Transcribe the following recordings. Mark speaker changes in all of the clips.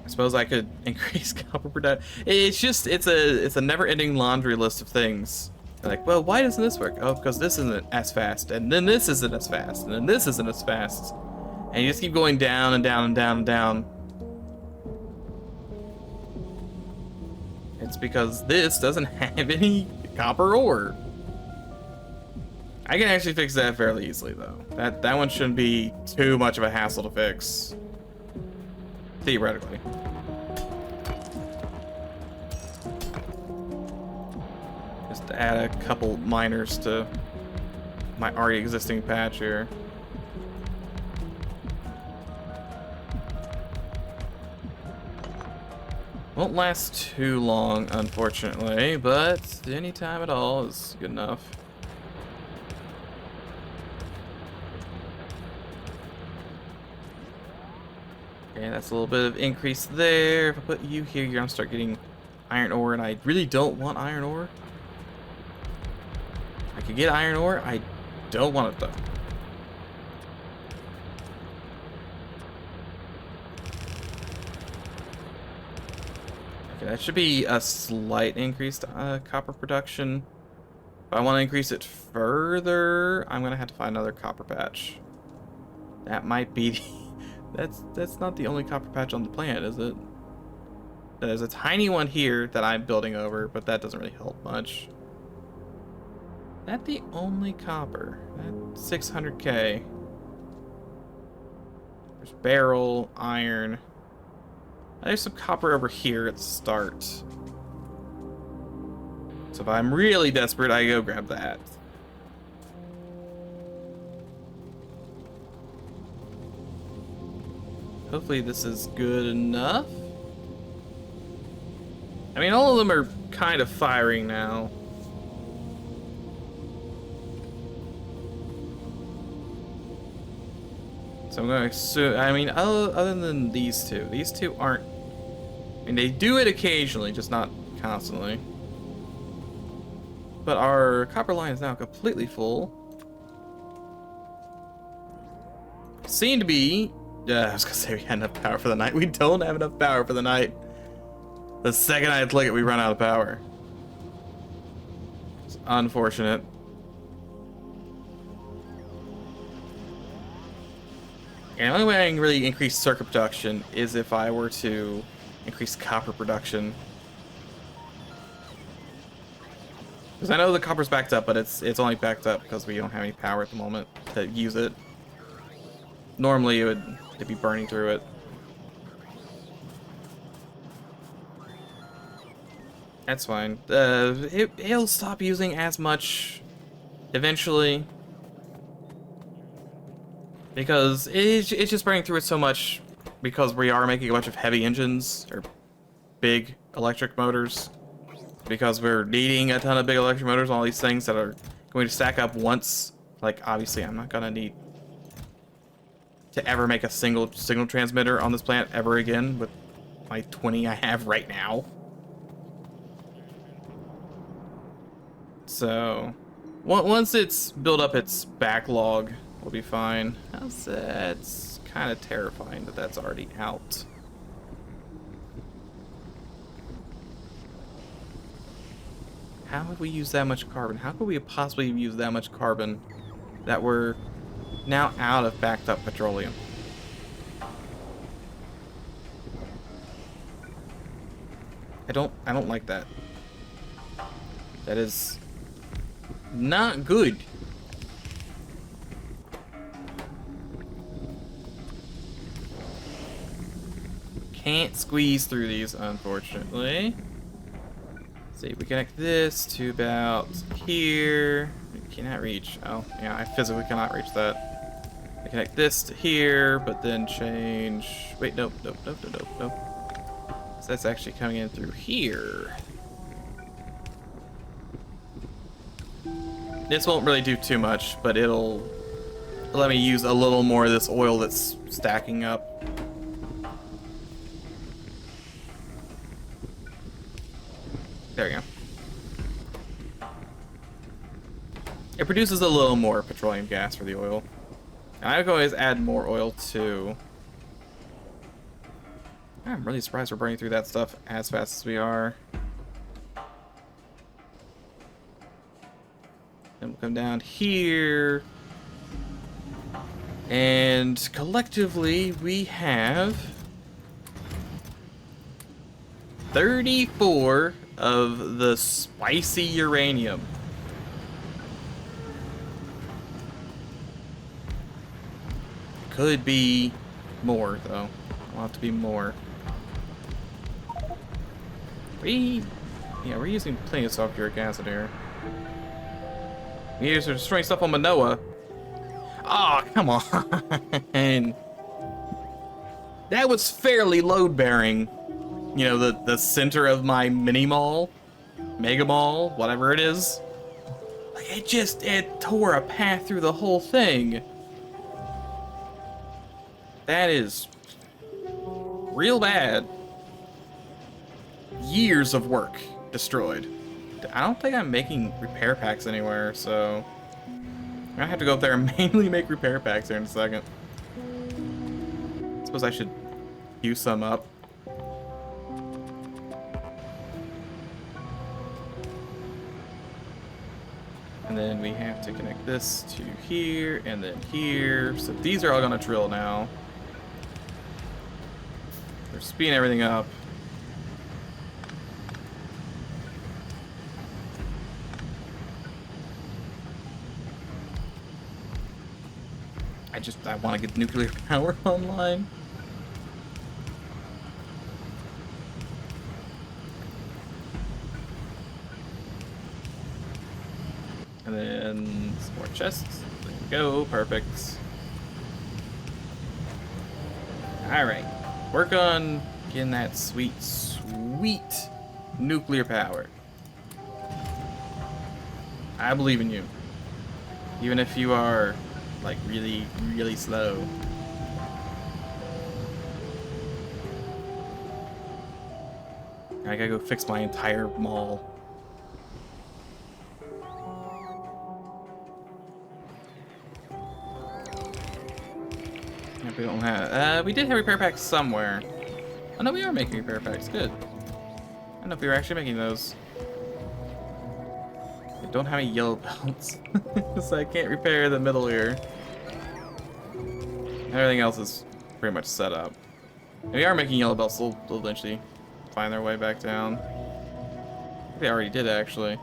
Speaker 1: I suppose I could increase copper production. It's a never-ending laundry list of things. Like, well, why doesn't this work? Oh, because this isn't as fast, and then this isn't as fast, and then this isn't as fast. And you just keep going down and down and down and down. It's because this doesn't have any copper ore. I can actually fix that fairly easily, though. That one shouldn't be too much of a hassle to fix. Theoretically. Just add a couple miners to my already existing patch here. Won't last too long, unfortunately, but any time at all is good enough. Okay, that's a little bit of increase there. If I put you here, you're gonna start getting iron ore, and I really don't want iron ore. I could get iron ore, I don't want it though. Okay, that should be a slight increase to copper production. If I want to increase it further, I'm gonna have to find another copper patch. That might be that's not the only copper patch on the planet, is it? There's a tiny one here that I'm building over, but that doesn't really help much. That the only copper? That 600k. There's beryl, iron. There's some copper over here at the start. So if I'm really desperate, I go grab that. Hopefully this is good enough. I mean, all of them are kind of firing now. So I'm going to assume, I mean, other than these two aren't, I mean, they do it occasionally, just not constantly. But our copper line is now completely full. Seem to be, I was gonna say we had enough power for the night. We don't have enough power for the night. The second I click it, we run out of power. It's unfortunate. And the only way I can really increase circuit production is if I were to increase copper production. Because I know the copper's backed up, but it's only backed up because we don't have any power at the moment to use it. Normally it'd be burning through it. That's fine. It'll stop using as much eventually. Because it's just burning through it so much because we are making a bunch of heavy engines or big electric motors. Because we're needing a ton of big electric motors, all these things that are going to stack up once. Like, obviously, I'm not gonna need to ever make a single signal transmitter on this planet ever again with my 20 I have right now. So, once it's built up its backlog, we'll be fine. How's that? It's kind of terrifying that that's already out. How have we used that much carbon? How could we possibly use that much carbon that we're now out of backed up petroleum? I don't like that. That is not good. Can't squeeze through these, unfortunately. Let's see, we connect this to about here. We cannot reach. Oh, yeah, I physically cannot reach that. I connect this to here, but then change. Wait, nope. So that's actually coming in through here. This won't really do too much, but it'll let me use a little more of this oil that's stacking up. There we go. It produces a little more petroleum gas for the oil. And I can always add more oil too. I'm really surprised we're burning through that stuff as fast as we are. Then we'll come down here. And collectively, we have 34 of the spicy uranium. Could be more, though. Will have to be more. We're using plenty of sulfuric acid here. We're destroying stuff on Manoa. Oh, come on. That was fairly load-bearing. You know, the center of my mini mall, mega mall, whatever it is. Like, it tore a path through the whole thing. That is real bad. Years of work destroyed. I don't think I'm making repair packs anywhere, so I'm gonna have to go up there and mainly make repair packs here in a second. I suppose I should use some up. And then we have to connect this to here and then here. So these are all gonna drill now. They're speeding everything up. I want to get nuclear power online. And then some more chests. There we go, perfect. Alright, work on getting that sweet, sweet nuclear power. I believe in you. Even if you are, like, really, really slow. I gotta go fix my entire mall. We don't have. We did have repair packs somewhere. Oh no, we are making repair packs. Good. I don't know if we were actually making those. I don't have any yellow belts, so I can't repair the middle here. Everything else is pretty much set up. And we are making yellow belts. They'll eventually find their way back down. I think they already did, actually.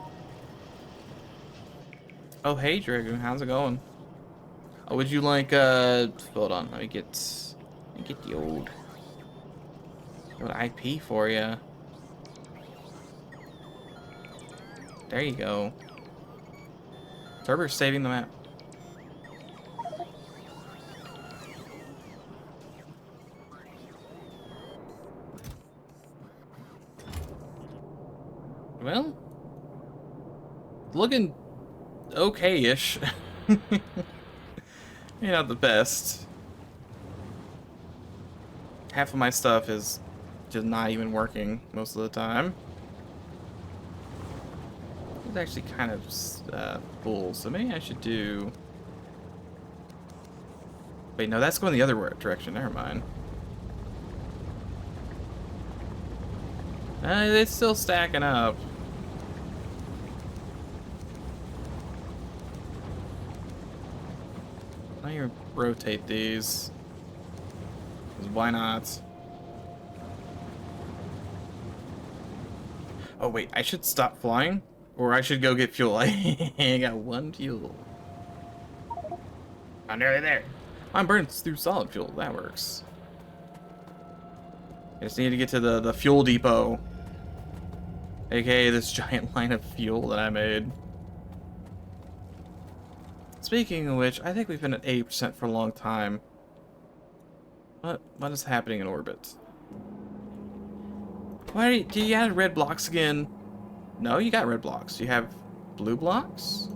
Speaker 1: Oh, hey, Dragoon. How's it going? Oh, would you like, hold on, let me get the old IP for you. There you go. Turbo's saving the map. Well, looking okay-ish. You're not the best. Half of my stuff is just not even working most of the time. It's actually kind of full, so maybe I should do... Wait, no, that's going the other direction. Never mind. It's still stacking up. Let me rotate these. 'Cause why not? Oh wait, I should stop flying? Or I should go get fuel. I got one fuel. I'm nearly there. I'm burning through solid fuel. That works. I just need to get to the fuel depot. AKA this giant line of fuel that I made. Speaking of which, I think we've been at 80% for a long time. What is happening in orbit? Why do you add red blocks again? No, you got red blocks. You have blue blocks?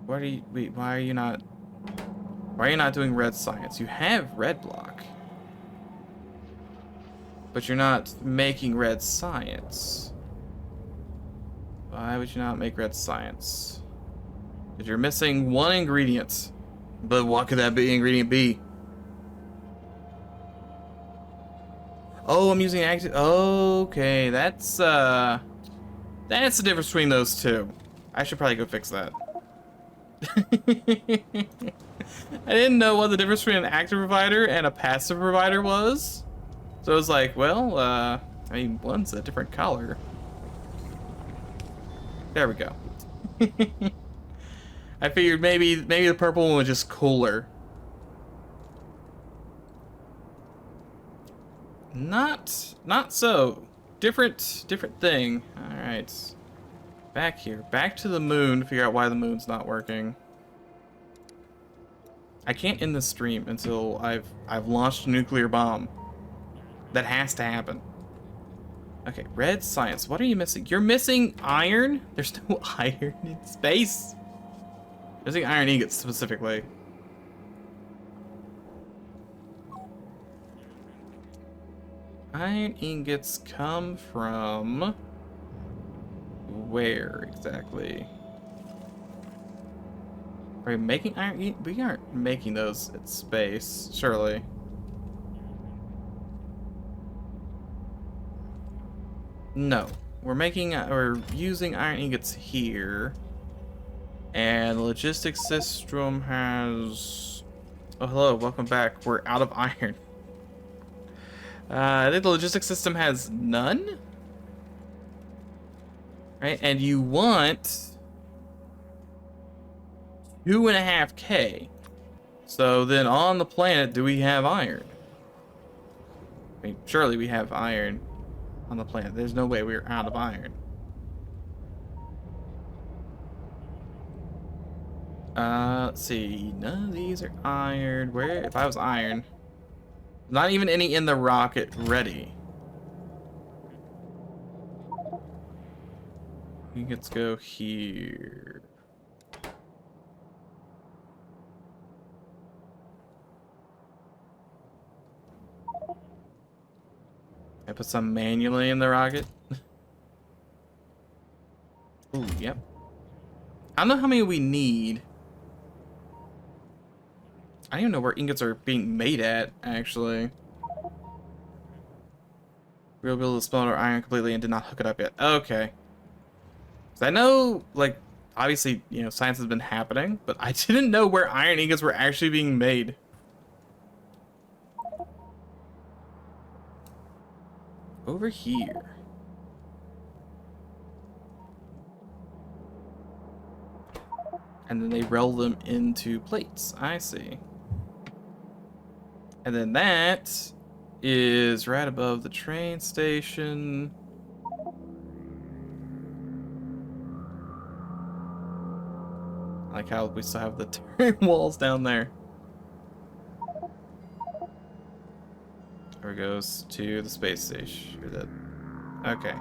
Speaker 1: Why are you not doing red science? You have red block. But you're not making red science. Why would you not make red science? Because you're missing one ingredient. But what could that ingredient be? Oh, I'm using active. Okay, that's the difference between those two. I should probably go fix that. I didn't know what the difference between an active provider and a passive provider was. So I was like, well, I mean, one's a different color. There we go. I figured maybe the purple one was just cooler. Not so. Different thing. All right. Back here. Back to the moon to figure out why the moon's not working. I can't end the stream until I've launched a nuclear bomb. That has to happen. Okay, red science. What are you missing? You're missing iron? There's no iron in space. Missing iron ingots specifically. Iron ingots come from where exactly? Are we making iron? We aren't making those in space, surely. No, we're using iron ingots here, and the logistics system has. Oh, hello, welcome back. We're out of iron. I think the logistics system has none, right? And you want 2.5K. So then, on the planet, do we have iron? I mean, surely we have iron on the planet. There's no way we're out of iron. Let's see. None of these are iron. Where? If I was iron, not even any in the rocket ready. Let's go here. I put some manually in the rocket. Ooh, yep. I don't know how many we need. I don't even know where ingots are being made at, actually. We'll be able to spell our iron completely and did not hook it up yet. Okay. So I know, like, obviously, you know, science has been happening, but I didn't know where iron ingots were actually being made. Over here. And then they roll them into plates. I see. And then that is right above the train station. I like how we still have the turn walls down there. There it goes to the space station. Okay.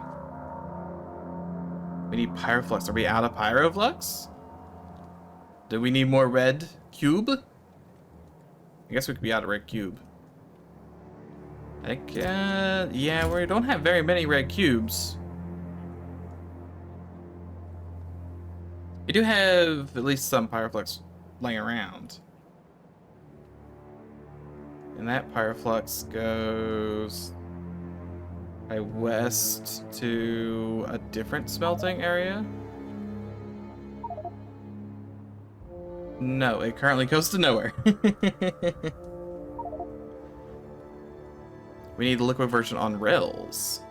Speaker 1: We need pyroflux. Are we out of pyroflux? Do we need more red cube? I guess we could be out of red cube. I think, yeah, we don't have very many red cubes. We do have at least some pyroflux laying around. And that pyroflux goes by west to a different smelting area. No, it currently goes to nowhere. We need the liquid version on rails.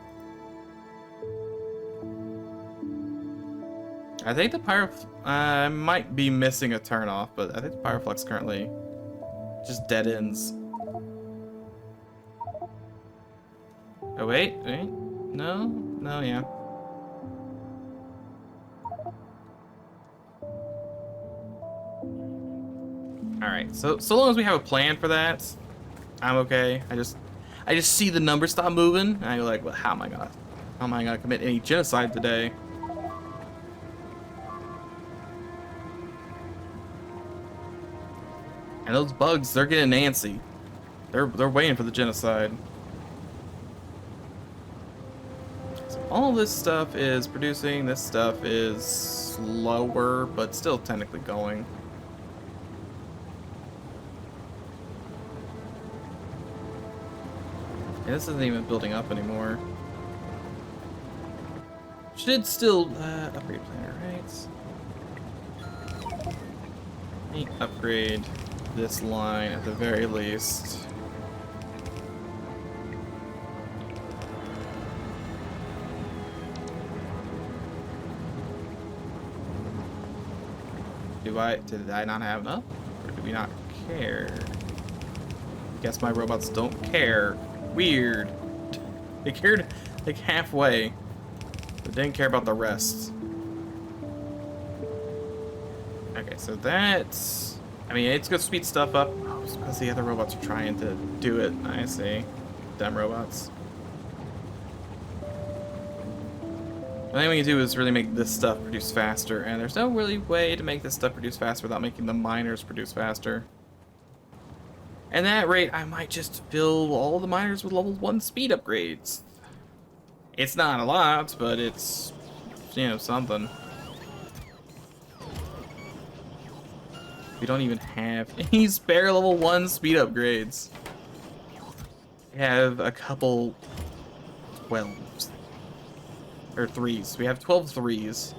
Speaker 1: I think the I might be missing a turnoff, but I think the pyroflux currently just dead ends. Oh wait, no, yeah. All right, so long as we have a plan for that, I'm okay. I just see the numbers stop moving, and I go like, well, how am I gonna commit any genocide today? And those bugs, they're getting antsy. They're waiting for the genocide. So all this stuff is producing. This stuff is slower, but still technically going. Yeah, this isn't even building up anymore. Should still upgrade planner, right? Let me upgrade this line at the very least. Did I not have enough? Or do we not care? Guess my robots don't care. Weird. They cared like halfway, but didn't care about the rest. Okay, so that's... I mean, it's gonna speed stuff up. Oh, it's because the other robots are trying to do it. I see. Dumb robots. The only thing we can do is really make this stuff produce faster, and there's no really way to make this stuff produce faster without making the miners produce faster. And at that rate, I might just fill all the miners with level 1 speed upgrades. It's not a lot, but it's, you know, something. We don't even have any spare level 1 speed upgrades. We have a couple 12s. Or 3s. We have 12 3s.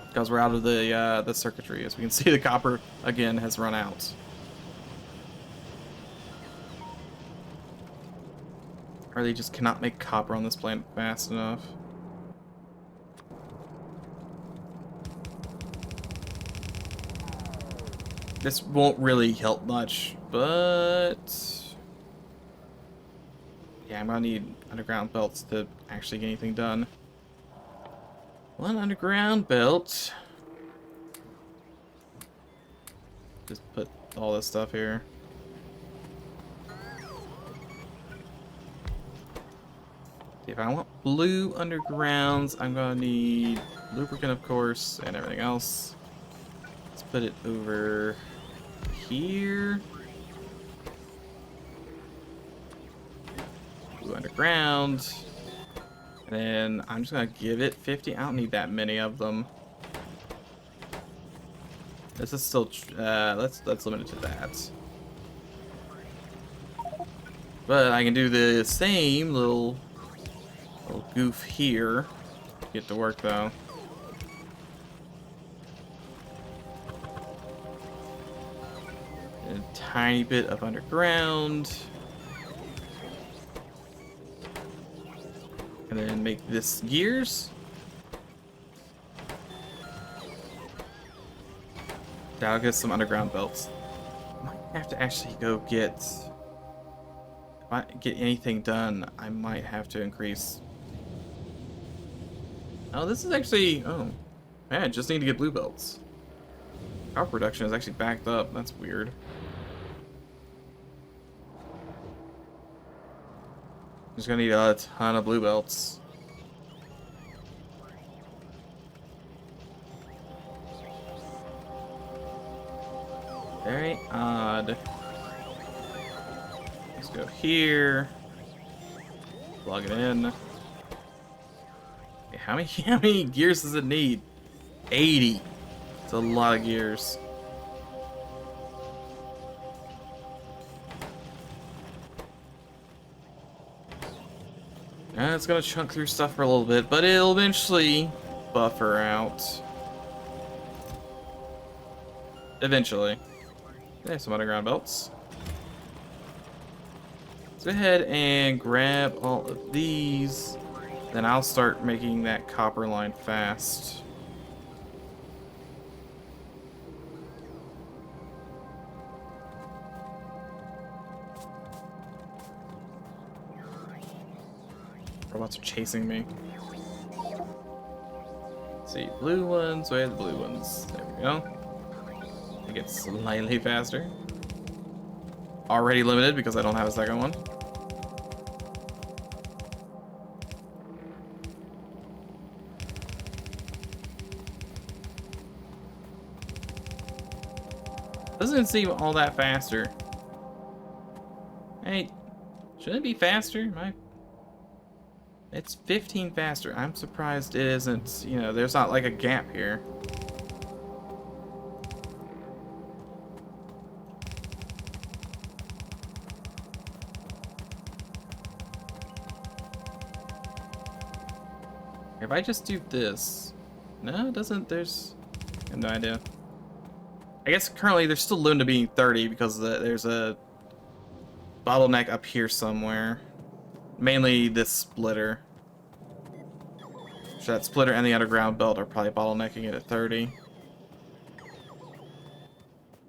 Speaker 1: Because we're out of the circuitry. As we can see, the copper, again, has run out. Or they just cannot make copper on this planet fast enough. This won't really help much, but... yeah, I'm gonna need underground belts to actually get anything done. 1 underground belt. Just put all this stuff here. If I want blue undergrounds, I'm gonna need lubricant, of course, and everything else. Let's put it over here. Blue underground. And then I'm just gonna give it 50. I don't need that many of them. This is still let's limit it to that. But I can do the same little goof here. Get to work though. A tiny bit of underground. And then make this gears. That'll get some underground belts. Might have to actually go get... if I get anything done, I might have to increase... oh, this is actually... oh, man, I just need to get blue belts. Power production is actually backed up. That's weird. Just gonna need a ton of blue belts. Very odd. Let's go here. Plug it in. Okay, how many gears does it need? 80. It's a lot of gears. It's gonna chunk through stuff for a little bit, but it'll eventually buffer out. Eventually. There's some underground belts. Let's go ahead and grab all of these. Then I'll start making that copper line fast. Robots are chasing me. Let's see, blue ones, where are the blue ones? There we go. I get slightly faster. Already limited because I don't have a second one. Doesn't seem all that faster. Hey, shouldn't it be faster? It's 15 faster. I'm surprised it isn't, you know, there's not like a gap here. If I just do this... No, it doesn't. There's... I have no idea. I guess currently there's still limited to being 30 because there's a bottleneck up here somewhere. Mainly this splitter. So that splitter and the underground belt are probably bottlenecking it at 30.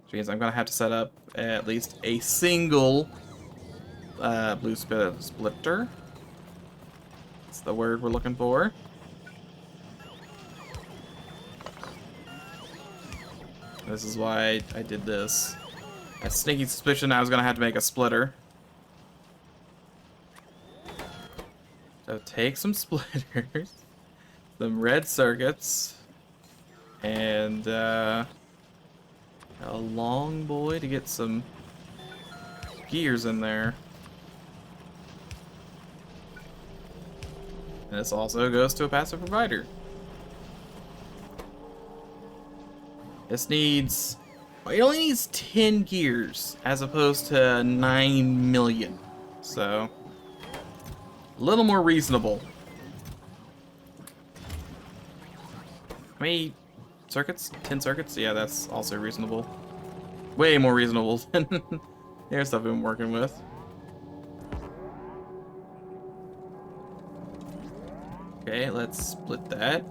Speaker 1: Which means I'm gonna have to set up at least a single blue splitter. That's the word we're looking for. This is why I did this. A sneaky suspicion I was gonna have to make a splitter. So take some splitters, some red circuits, and a long boy to get some gears in there. And this also goes to a passive provider. This needs... It only needs 10 gears as opposed to 9 million. So, a little more reasonable. How many circuits? 10 circuits? Yeah, that's also reasonable. Way more reasonable than the other stuff I've been working with. Okay, let's split that.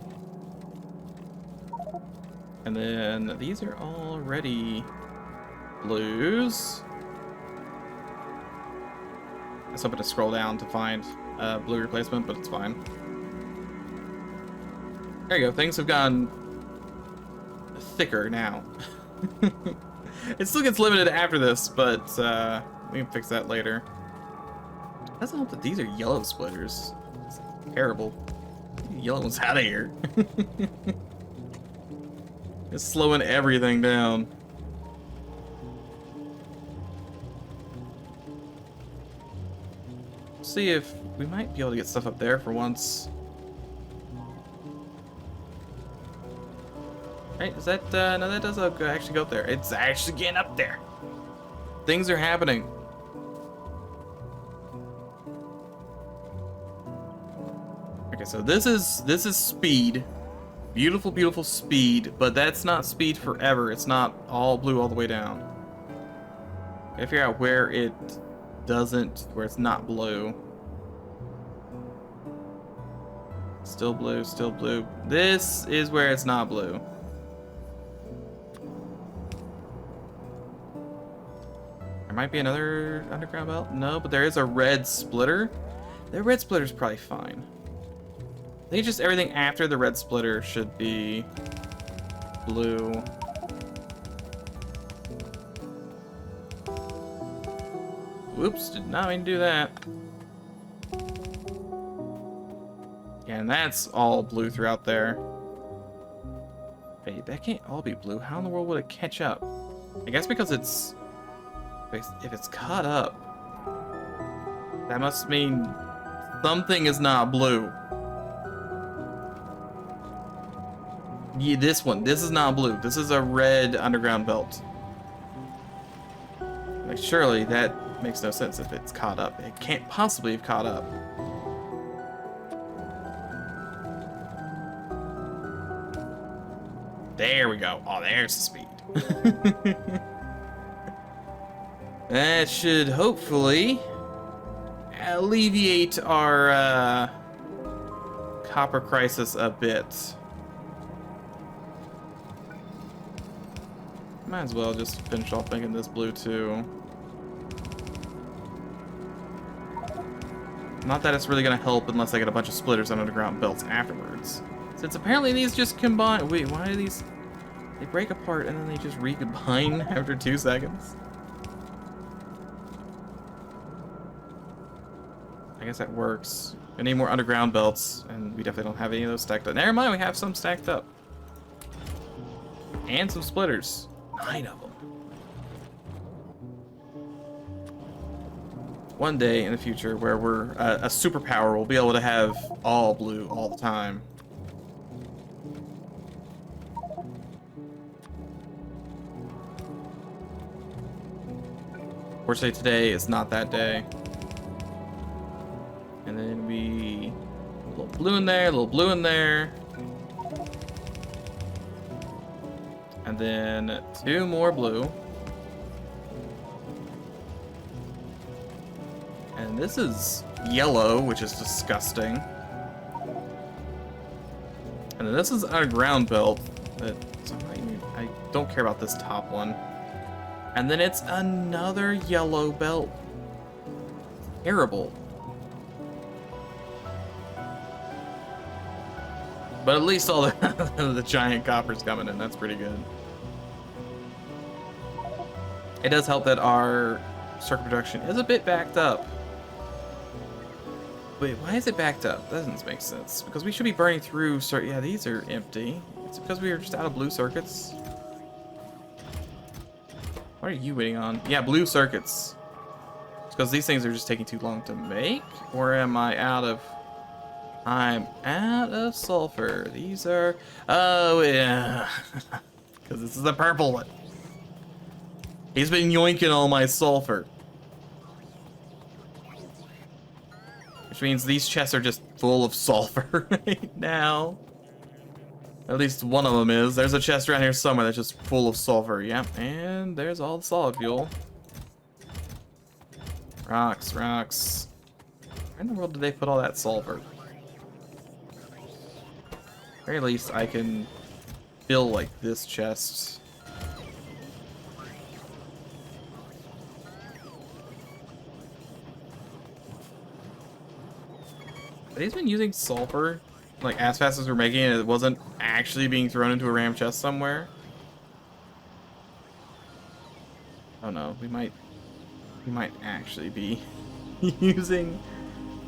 Speaker 1: And then these are already blues. I was hoping to scroll down to find a blue replacement, but it's fine. There you go, things have gotten thicker now. It still gets limited after this, but we can fix that later. It doesn't help that these are yellow splitters. It's terrible. Get the yellow ones out of here. It's slowing everything down. See if we might be able to get stuff up there for once. Right, is that, no, that does actually go up there. It's actually getting up there. Things are happening. Okay, so this is speed. Beautiful, beautiful speed, but that's not speed forever. It's not all blue all the way down. Gotta figure out where it doesn't, where it's not blue. Still blue, still blue. This is where it's not blue. There might be another underground belt. No, but there is a red splitter. The red splitter's probably fine. I think just everything after the red splitter should be blue. Whoops, did not mean to do that. Yeah, and that's all blue throughout there. Wait, that can't all be blue. How in the world would it catch up? I guess because it's... If it's caught up, that must mean something is not blue. Yeah, this one. This is not blue. This is a red underground belt. Like, surely that makes no sense if it's caught up. It can't possibly have caught up. There we go. Oh, there's the speed. That should hopefully alleviate our copper crisis a bit. Might as well just finish off making this blue too. Not that it's really gonna help unless I get a bunch of splitters and underground belts afterwards. Since apparently these just combine. Wait, why do these? They break apart and then they just recombine after 2 seconds. I guess that works. I need more underground belts, and we definitely don't have any of those stacked up. Never mind, we have some stacked up. And some splitters. 9 of them. One day in the future where we're a superpower, we'll be able to have all blue all the time. Fortunately, today is not that day. And then we A little blue in there, a little blue in there. And then 2 more blue. And this is yellow, which is disgusting. And then this is our ground belt. I don't care about this top one. And then it's another yellow belt. Terrible. But at least all the giant copper's coming in. That's pretty good. It does help that our circuit production is a bit backed up. Wait, why is it backed up? That doesn't make sense. Because we should be burning through... Yeah, these are empty. It's because we are just out of blue circuits. What are you waiting on? Yeah, blue circuits. It's because these things are just taking too long to make? Or am I out of... I'm out of sulfur. These are... Oh, yeah. Because this is the purple one. He's been yoinking all my sulfur. Which means these chests are just full of sulfur right now. At least one of them is. There's a chest around here somewhere that's just full of sulfur. Yep, and there's all the solid fuel. Rocks, rocks. Where in the world did they put all that sulfur? At very least I can fill like this chest. But he's been using sulfur like as fast as we're making it. It wasn't actually being thrown into a ram chest somewhere. Oh no, we might actually be using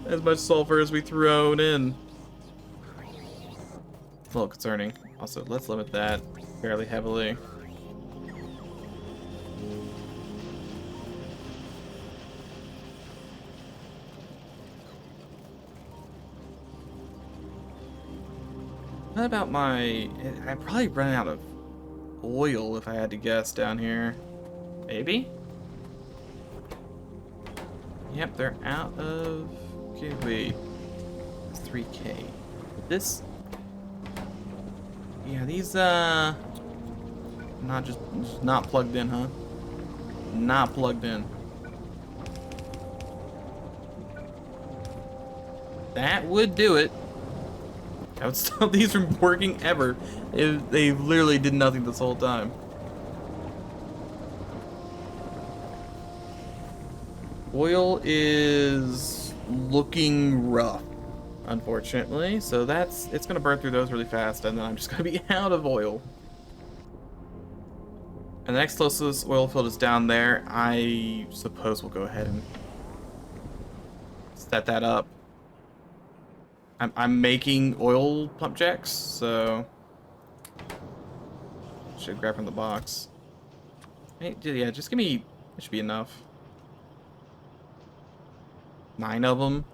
Speaker 1: as much sulfur as we thrown in. It's a little concerning. Also, let's limit that fairly heavily. What about my... I'd probably run out of oil if I had to guess down here. Maybe? Yep, they're out of... Okay, wait. It's 3K. This... Yeah, these, not just not plugged in, huh? Not plugged in. That would do it. I would stop these from working ever if they literally did nothing this whole time. Oil is looking rough, unfortunately. So it's gonna burn through those really fast, and then I'm just gonna be out of oil. And the next closest oil field is down there. I suppose we'll go ahead and set that up. I'm making oil pump jacks, so should grab from the box. Hey, yeah, just give me. It should be enough. 9 of them.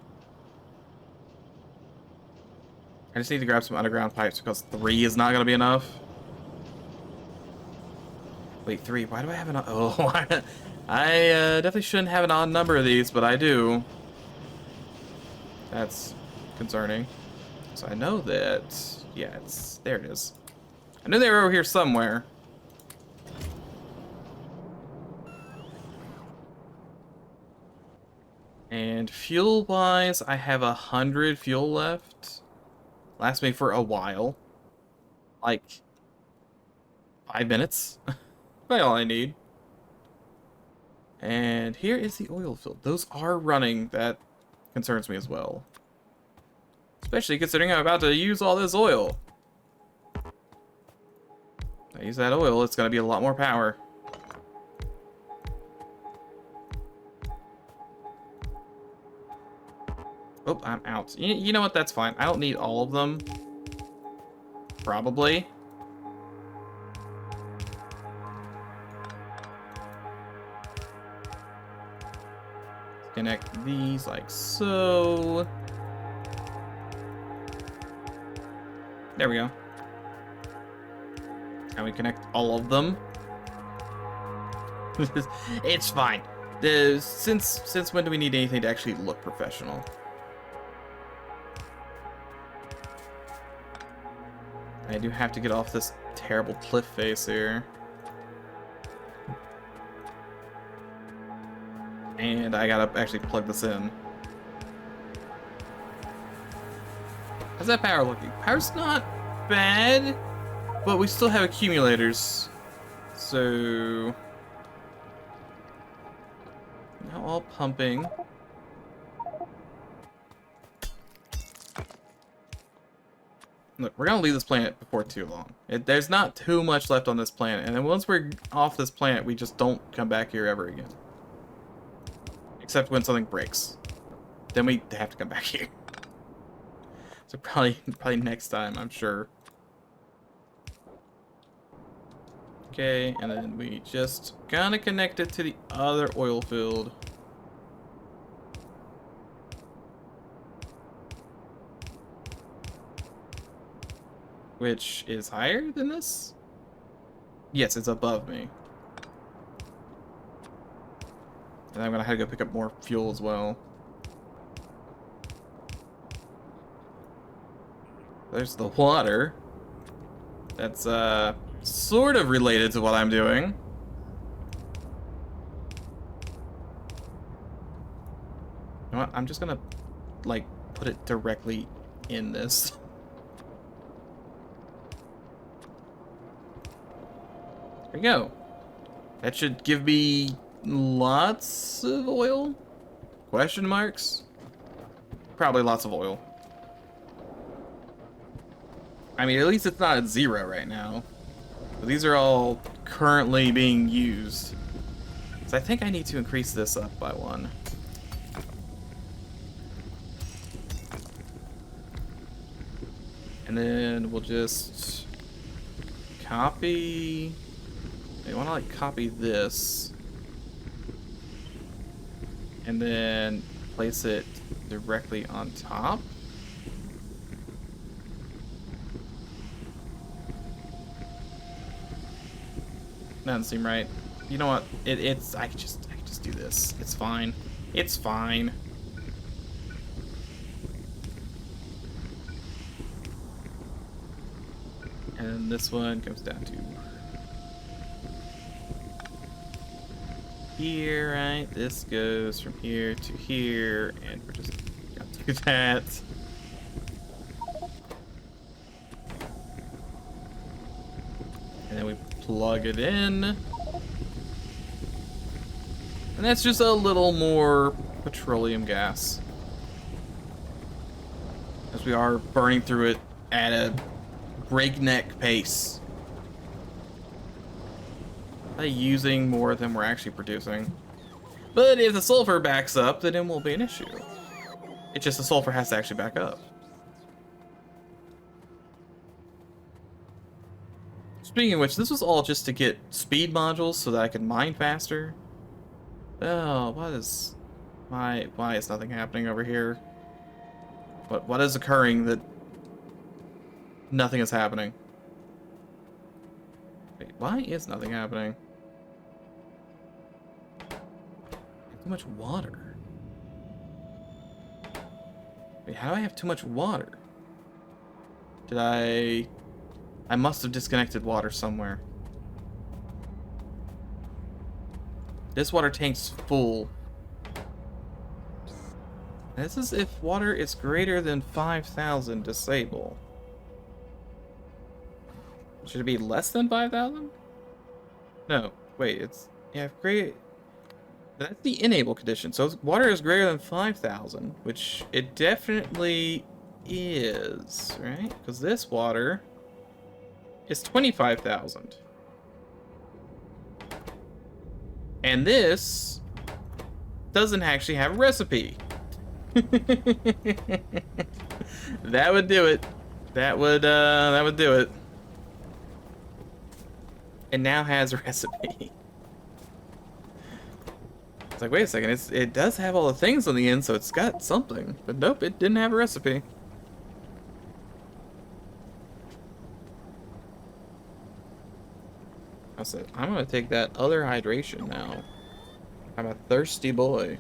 Speaker 1: I just need to grab some underground pipes because 3 is not gonna be enough. Wait, 3. Why do I have an? Oh, I definitely shouldn't have an odd number of these, but I do. That's concerning. So I know that, yeah, there it is. I knew they were over here somewhere. And fuel-wise, I have 100 fuel left. Lasts me for a while. Like 5 minutes. That's all I need. And here is the oil field. Those are running. That concerns me as well. Especially considering I'm about to use all this oil. I use that oil, it's gonna be a lot more power. Oh, I'm out. You know what? That's fine. I don't need all of them. Probably. Connect these like so. There we go. And we connect all of them. It's fine. Since when do we need anything to actually look professional? I do have to get off this terrible cliff face here. And I gotta actually plug this in. How's that power looking? Power's not bad, but we still have accumulators. So... now all pumping. Look, we're gonna leave this planet before too long. There's not too much left on this planet, and then once we're off this planet, we just don't come back here ever again. Except when something breaks. Then we have to come back here. So probably next time, I'm sure. Okay, and then we just gotta connect it to the other oil field. Which is higher than this? Yes, it's above me. And I'm gonna have to go pick up more fuel as well. There's the water. That's sort of related to what I'm doing. You know what? I'm just gonna like put it directly in this. There we go. That should give me lots of oil? Question marks? Probably lots of oil. I mean, at least it's not at 0 right now. But these are all currently being used. So I think I need to increase this up by 1. And then we'll just copy... I want to like copy this and then place it directly on top. That doesn't seem right. You know what? I can just do this. It's fine. It's fine. And this one comes down to here, right? This goes from here to here, and we're just gonna do that. And then we plug it in. And that's just a little more petroleum gas. As we are burning through it at a breakneck pace. Using more than we're actually producing. But if the sulfur backs up, then it won't be an issue. It's just the sulfur has to actually back up. Speaking of which, this was all just to get speed modules so that I could mine faster. Oh, why is nothing happening over here? What is occurring that nothing is happening? Wait, why is nothing happening? Too much water. Wait, how do I have too much water? Did I must have disconnected water somewhere. This water tank's full. This is if water is greater than 5,000, disable. Should it be less than 5,000? No, wait, it's, yeah, great. That's the enable condition. So water is greater than 5,000, which it definitely is, right? Because this water is 25,000. And this doesn't actually have a recipe. That would do it. That would do it. It now has a recipe. It's like, wait a second, it does have all the things on the end, so it's got something. But nope, it didn't have a recipe. I said, I'm gonna take that other hydration now. I'm a thirsty boy.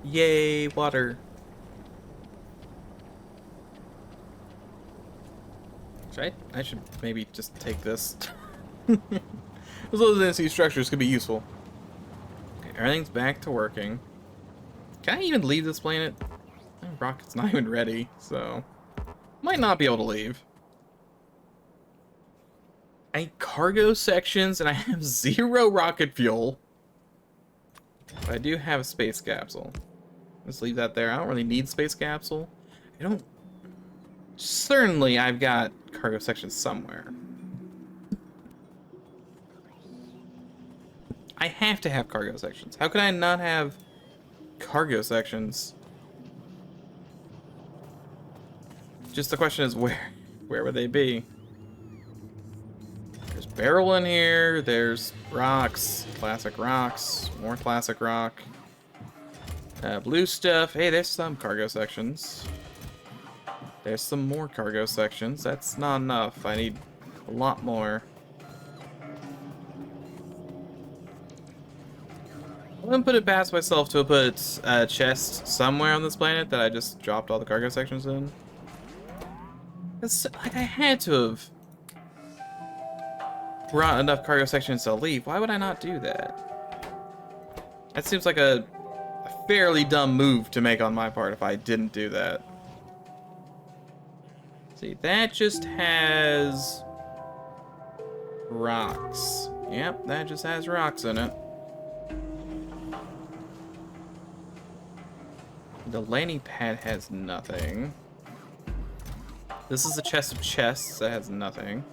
Speaker 1: Yay, water. I should maybe just take this. Those NC structures could be useful. Okay, everything's back to working. Can I even leave this planet? My rocket's not even ready, so might not be able to leave. I need cargo sections, and I have 0 rocket fuel. But I do have a space capsule. Let's leave that there. I don't really need space capsule. I don't... Certainly, I've got cargo sections somewhere. I have to have cargo sections. How could I not have cargo sections? Just the question is where would they be? There's beryl in here, there's rocks, classic rocks, more classic rock. Blue stuff, hey, there's some cargo sections. There's some more cargo sections, that's not enough, I need a lot more. I'm gonna put it past myself to put a chest somewhere on this planet that I just dropped all the cargo sections in. It's like I had to have brought enough cargo sections to leave. Why would I not do that? That seems like a fairly dumb move to make on my part if I didn't do that. See, that just has rocks. Yep, that just has rocks in it. The landing pad has nothing. This is a chest of chests that has nothing.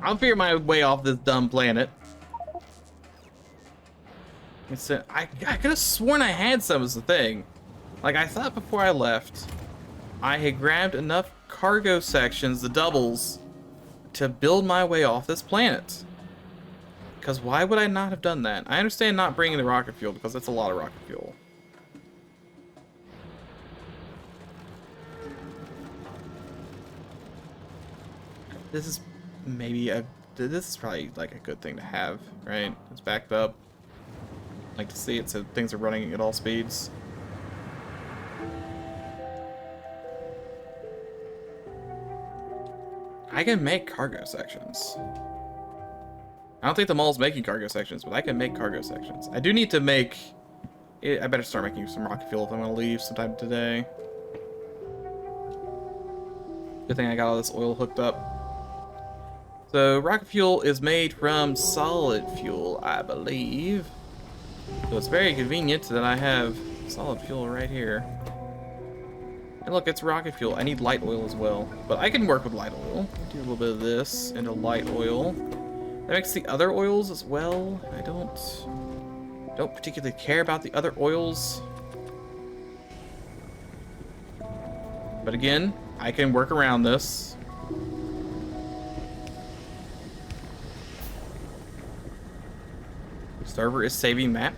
Speaker 1: I'll figure my way off this dumb planet. I could have sworn I had some is the thing. Like, I thought before I left, I had grabbed enough cargo sections, the doubles, to build my way off this planet. Because why would I not have done that? I understand not bringing the rocket fuel, because that's a lot of rocket fuel. This is maybe this is probably like a good thing to have, right? It's backed up. I like to see it so things are running at all speeds. I can make cargo sections. I don't think the mall's making cargo sections, but I can make cargo sections. I do need to make... I better start making some rocket fuel if I'm going to leave sometime today. Good thing I got all this oil hooked up. So, rocket fuel is made from solid fuel, I believe. So it's very convenient that I have solid fuel right here. And look, it's rocket fuel. I need light oil as well. But I can work with light oil. Do a little bit of this into light oil. That makes the other oils as well. I don't particularly care about the other oils. But again, I can work around this. Server is saving map.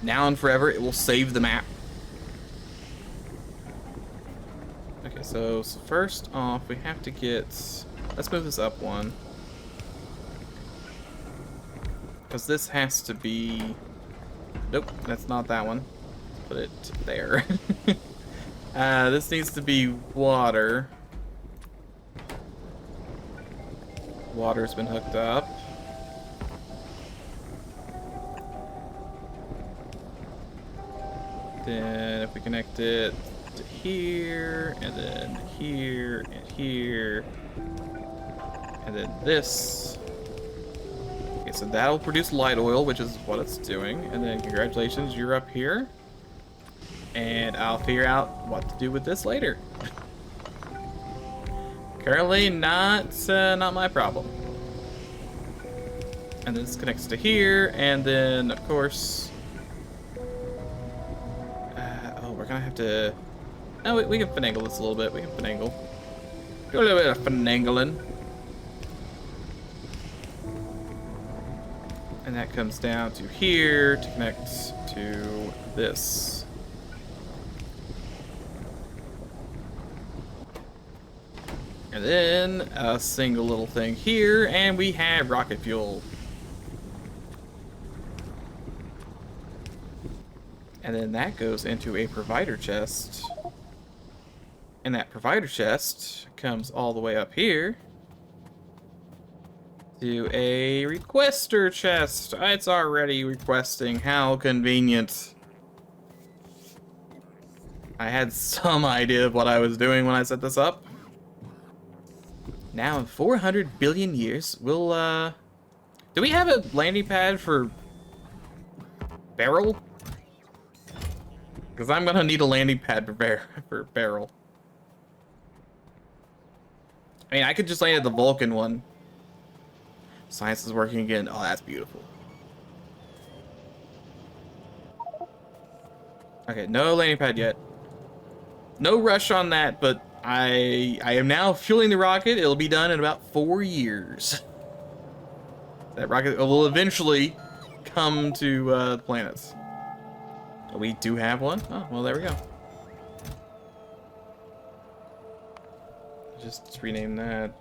Speaker 1: Now and forever, it will save the map. Okay, so first off, we have to get... Let's move this up one. Because this has to be... Nope, that's not that one. Put it there. This needs to be water. Water's been hooked up. Then if we connect it to here, and then here, and here, and then this. Okay, so that'll produce light oil, which is what it's doing. And then congratulations, you're up here. And I'll figure out what to do with this later. Currently not my problem. And this connects to here, and then of course... we're gonna have to... No, we can finagle this a little bit. We can finagle. Do a little bit of finagling. And that comes down to here to connect to this. And then a single little thing here, and we have rocket fuel. And then that goes into a provider chest. And that provider chest comes all the way up here to a requester chest. It's already requesting. How convenient. I had some idea of what I was doing when I set this up. Now in 400 billion years, we'll, do we have a landing pad for beryl? Because I'm gonna need a landing pad for beryl. I mean, I could just land at the Vulcan one. Science is working again. Oh, that's beautiful. Okay, no landing pad yet. No rush on that, but I am now fueling the rocket. It'll be done in about 4 years. That rocket will eventually come to the planets. We do have one. Oh, well, there we go. Just rename that.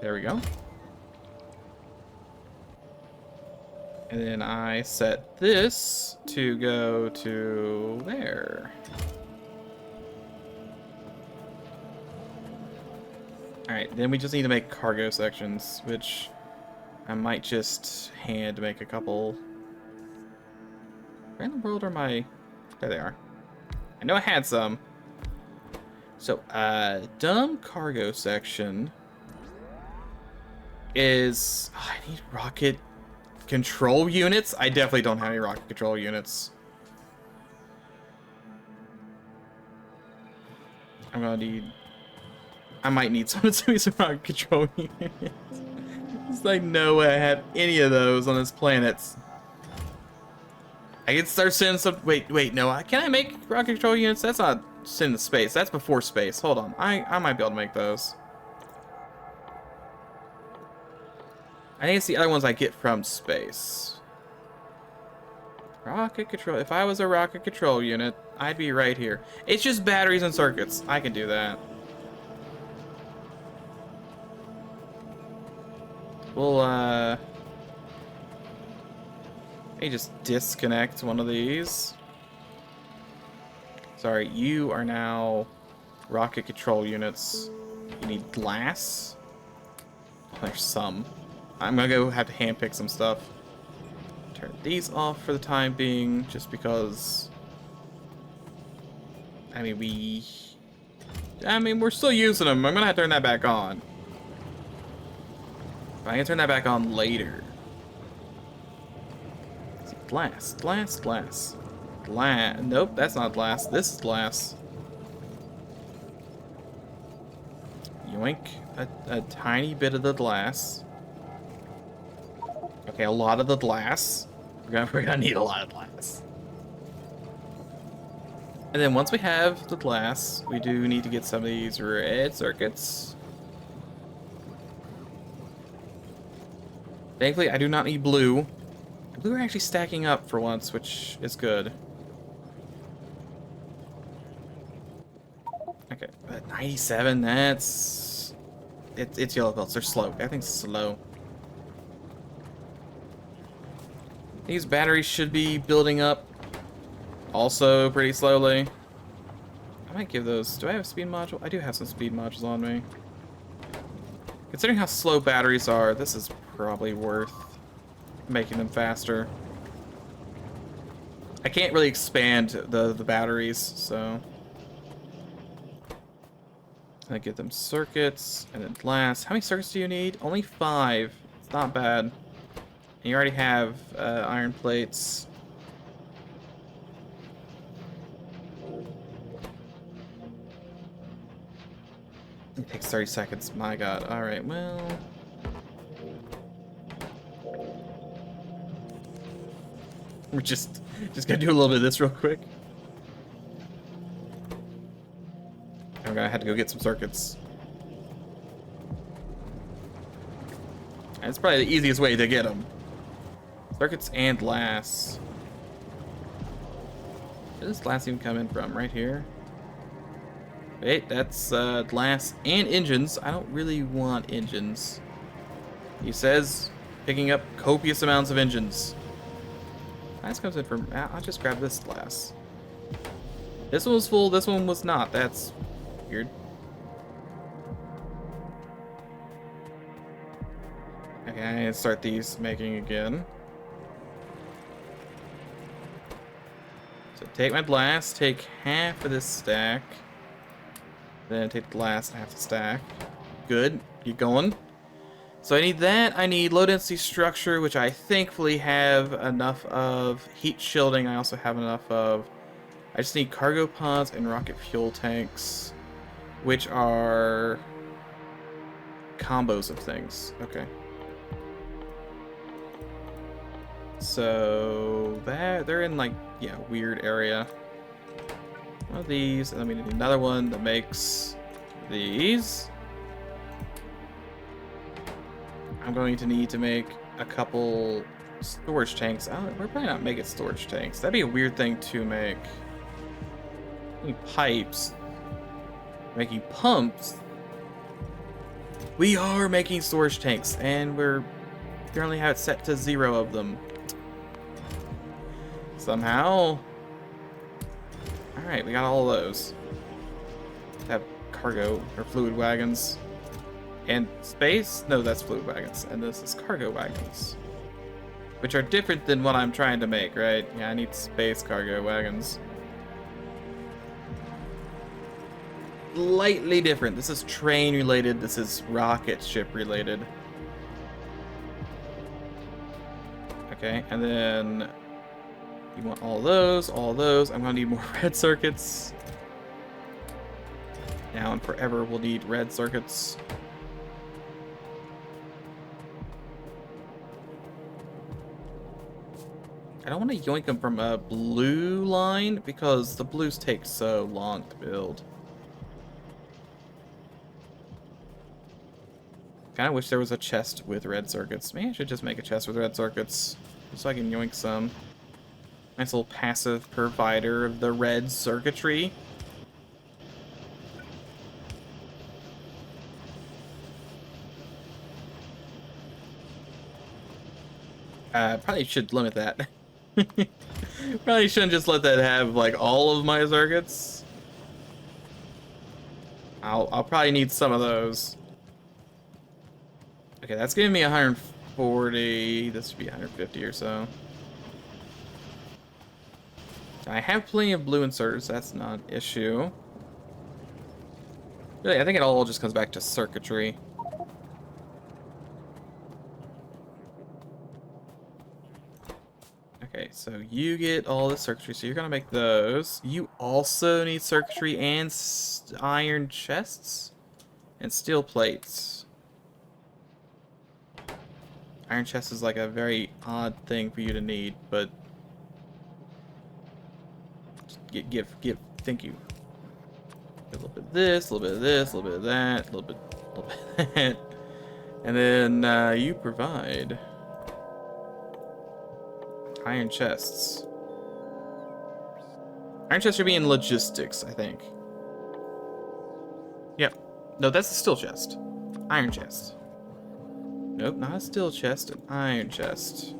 Speaker 1: There we go. And then I set this to go to there. Alright, then we just need to make cargo sections, which I might just hand make a couple. Where in the world are my... There they are. I know I had some. So, dumb cargo section is... Oh, I need rocket control units? I definitely don't have any rocket control units. I'm gonna need... I might need someone to send me some rocket control units. It's like no way I have any of those on this planet. I can start sending some... Wait, no. Can I make rocket control units? That's not sending space. That's before space. Hold on. I might be able to make those. I think it's the other ones I get from space. Rocket control. If I was a rocket control unit, I'd be right here. It's just batteries and circuits. I can do that. We'll, let me just disconnect one of these. Sorry, you are now rocket control units. You need glass. There's some. I'm gonna go have to handpick some stuff. Turn these off for the time being, just because... I mean, we're still using them. I'm gonna have to turn that back on. But I can turn that back on later. Let's see, glass. Nope, that's not glass. This is glass. Yoink. A tiny bit of the glass. Okay, a lot of the glass. We're gonna need a lot of glass. And then once we have the glass, we do need to get some of these red circuits. Thankfully, I do not need blue. Blue are actually stacking up for once, which is good. Okay, but 97, that's... It's yellow belts, they're slow. Everything's slow. These batteries should be building up also pretty slowly. I might give those... Do I have a speed module? I do have some speed modules on me. Considering how slow batteries are, this is probably worth making them faster. I can't really expand the batteries, so... I get them circuits, and then glass. How many circuits do you need? Only 5. It's not bad. And you already have iron plates. It takes 30 seconds. My god. Alright, well... We're just gonna do a little bit of this real quick. I'm gonna have to go get some circuits. And it's probably the easiest way to get them. Circuits and glass. Where does glass even come in from? Right here? Wait, that's glass and engines. I don't really want engines. He says picking up copious amounts of engines. Glass comes in from... I'll just grab this glass. This one was full, this one was not. That's weird. Okay, I need to start these making again. So take my blast, take half of this stack. Then take the last half the stack. Good, keep going. So I need that, I need low density structure, which I thankfully have enough of. Heat shielding, I also have enough of. I just need cargo pods and rocket fuel tanks, which are combos of things. Okay. So that they're in like, yeah, weird area. One of these, and then we need another one that makes these. I'm going to need to make a couple storage tanks. We're probably not making storage tanks. That'd be a weird thing to make. Making pipes. Making pumps. We are making storage tanks, and we currently have it set to 0 of them. Somehow. Alright, we got all of those. Have cargo or fluid wagons. And space? No, that's fluid wagons. And this is cargo wagons. Which are different than what I'm trying to make, right? Yeah, I need space cargo wagons. Slightly different. This is train related. This is rocket ship related. Okay, and then you want all those, all those. I'm gonna need more red circuits. Now and forever we'll need red circuits. I don't want to yoink them from a blue line because the blues take so long to build. Kind of wish there was a chest with red circuits. Maybe I should just make a chest with red circuits just so I can yoink some. Nice little passive provider of the red circuitry. Probably should limit that. Probably shouldn't just let that have like all of my circuits. I'll probably need some of those. Okay, that's giving me 140. This should be 150 or so. I have plenty of blue inserters. That's not an issue. Really, I think it all just comes back to circuitry. Okay, so you get all the circuitry, so you're gonna make those. You also need circuitry and iron chests and steel plates. Iron chest is like a very odd thing for you to need, but thank you. A little bit of this, a little bit of this, a little bit of that, a little bit of that, and then you provide iron chests. Iron chests should be in logistics, I think. Yep. No, that's a steel chest. Iron chest. Nope, not a steel chest, an iron chest.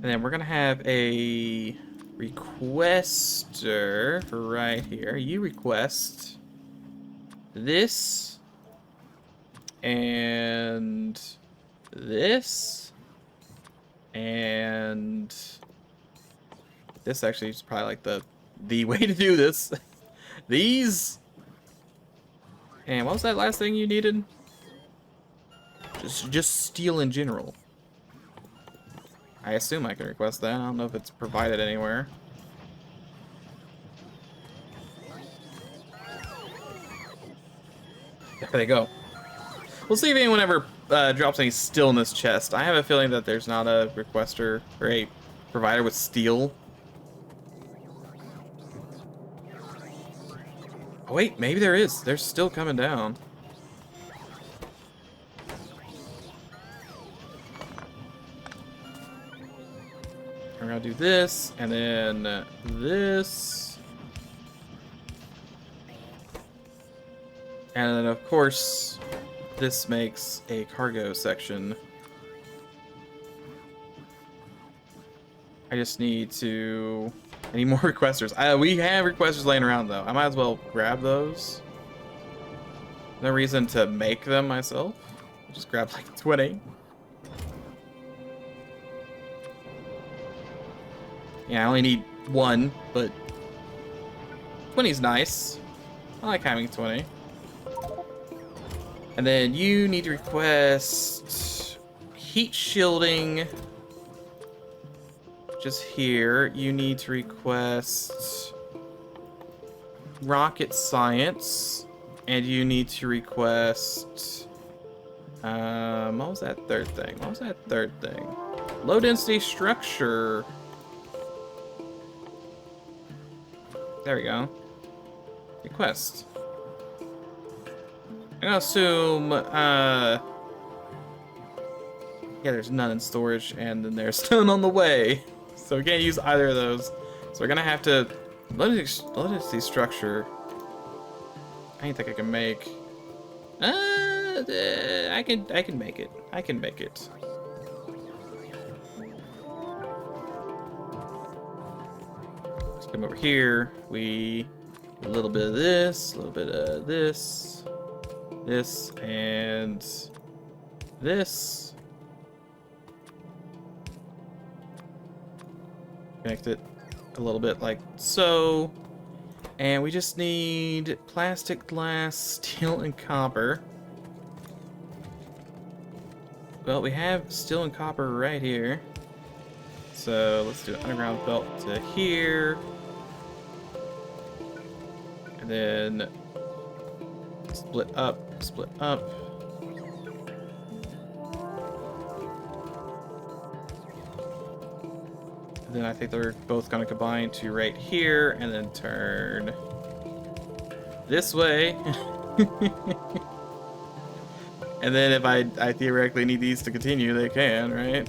Speaker 1: And then we're gonna have a requester right here. You request this and this and this. Actually is probably like the way to do this. These. And what was that last thing you needed? Just steel in general. I assume I can request that. I don't know if it's provided anywhere. There they go. We'll see if anyone ever drops any steel in this chest. I have a feeling that there's not a requester or a provider with steel. Oh wait, maybe there is. They're still coming down. We're gonna do this, and then this. And then of course, this makes a cargo section. I just need to... I need more requesters. We have requesters laying around, though. I might as well grab those. No reason to make them myself. Just grab like 20. Yeah, I only need 1, but 20's nice. I like having 20. And then you need to request heat shielding. Just here. You need to request rocket science. And you need to request... what was that third thing? What was that third thing? Low density structure. There we go. Request. I'm gonna assume, yeah, there's none in storage, and then there's none on the way. So we can't use either of those. So we're gonna have to... Low density structure. I don't think I can make... I can make it. I can make it. Let's come over here. We... A little bit of this, a little bit of this, this, and this. Connect it a little bit like so. And we just need plastic, glass, steel, and copper. Well, we have steel and copper right here. So let's do an underground belt to here. And then split up, split up. And then I think they're both going to combine to right here and then turn this way. And then if I theoretically need these to continue, they can, right?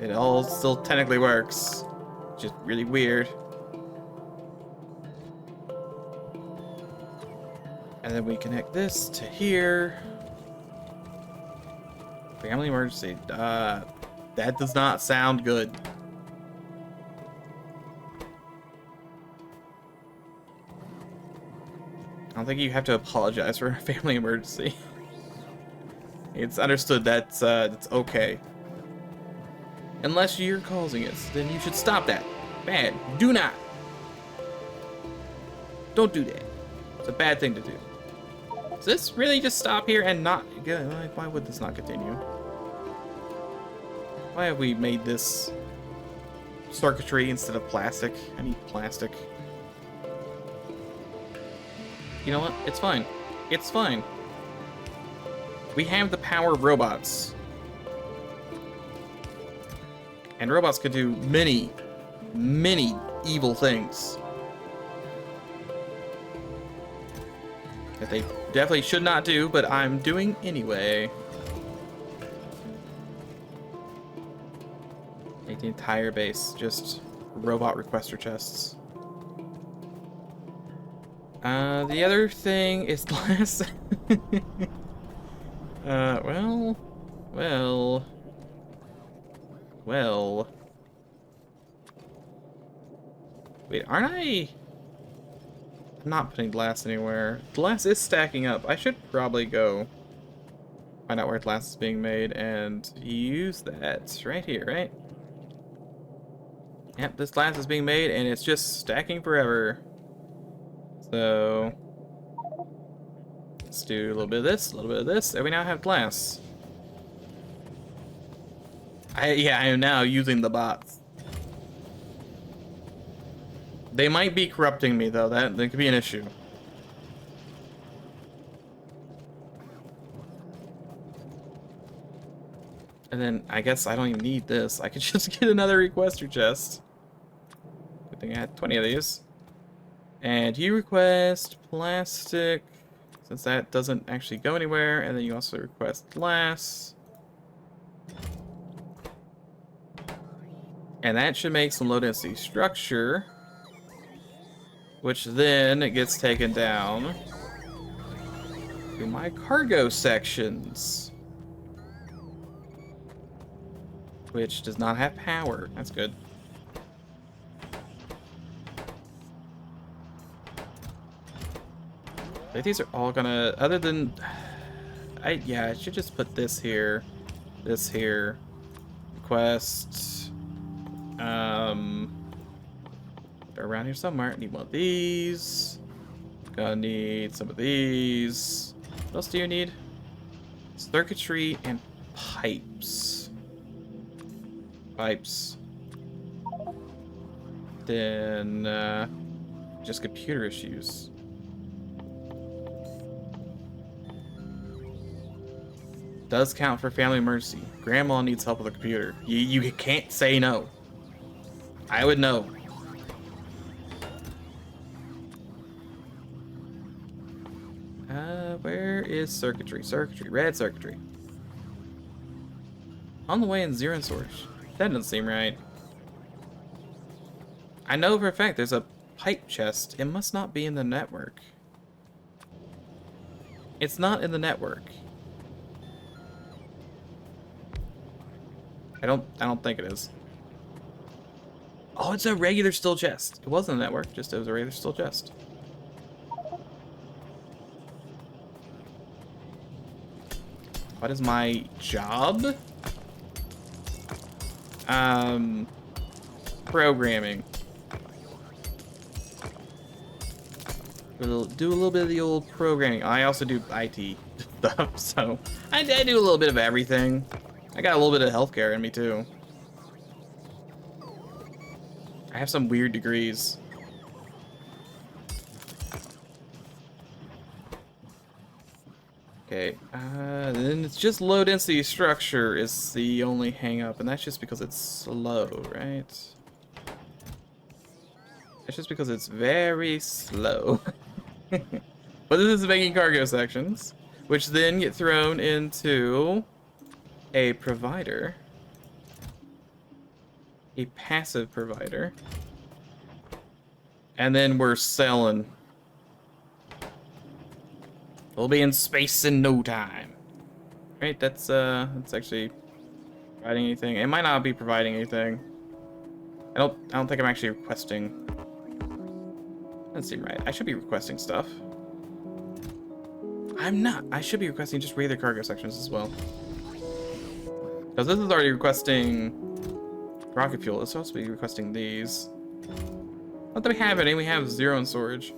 Speaker 1: It all still technically works. Just really weird. And then we connect this to here. Family emergency. That does not sound good. I don't think you have to apologize for a family emergency. It's understood that's okay. Unless you're causing it, then you should stop that. Bad. Do not. Don't do that. It's a bad thing to do. Does this really just stop here and not... Why would this not continue? Why have we made this circuitry instead of plastic? I need plastic. You know what? It's fine. It's fine. We have the power of robots. And robots can do many, many evil things that they definitely should not do, but I'm doing anyway. Make the entire base just robot requester chests. The other thing is glass. Well. Wait, aren't I? I'm not putting glass anywhere. Glass is stacking up. I should probably go find out where glass is being made and use that right here, right? Yep, this glass is being made and it's just stacking forever. So let's do a little bit of this, a little bit of this, and we now have glass. I am now using the bots. They might be corrupting me though, that could be an issue. And then I guess I don't even need this. I could just get another requester chest. Good thing I had 20 of these. And you request plastic, since that doesn't actually go anywhere, and then you also request glass. And that should make some low density structure, which then it gets taken down. my cargo sections. Which does not have power. That's good. I think these are all gonna, other than, yeah, I should just put this here, request, they're around here somewhere. Need one of these. Gonna need some of these. What else do you need? Circuitry and pipes. Then, just computer issues. Does count for family emergency. Grandma needs help with a computer. You can't say no. I would know. Where is circuitry? Red circuitry. On the way in zero storage. That doesn't seem right. I know for a fact there's a pipe chest. It must not be in the network. It's not in the network. I don't think it is. Oh, it's a regular steel chest. It wasn't a network, just it was a regular steel chest. What is my job? Programming. Do a little bit of the old programming. I also do IT stuff, so I do a little bit of everything. I got a little bit of healthcare in me too. I have some weird degrees. Okay, then it's just low density structure is the only hang up, and that's just because it's slow, right? It's just because it's very slow. But this is making cargo sections, which then get thrown into a provider. A passive provider. And then we're selling. We'll be in space in no time. Right, that's actually providing anything. It might not be providing anything. I don't think I'm actually requesting. Doesn't seem right. I should be requesting stuff. I'm not. I should be requesting just regular cargo sections as well. Because this is already requesting rocket fuel. It's supposed to be requesting these. Not that we have any. We have zero in storage.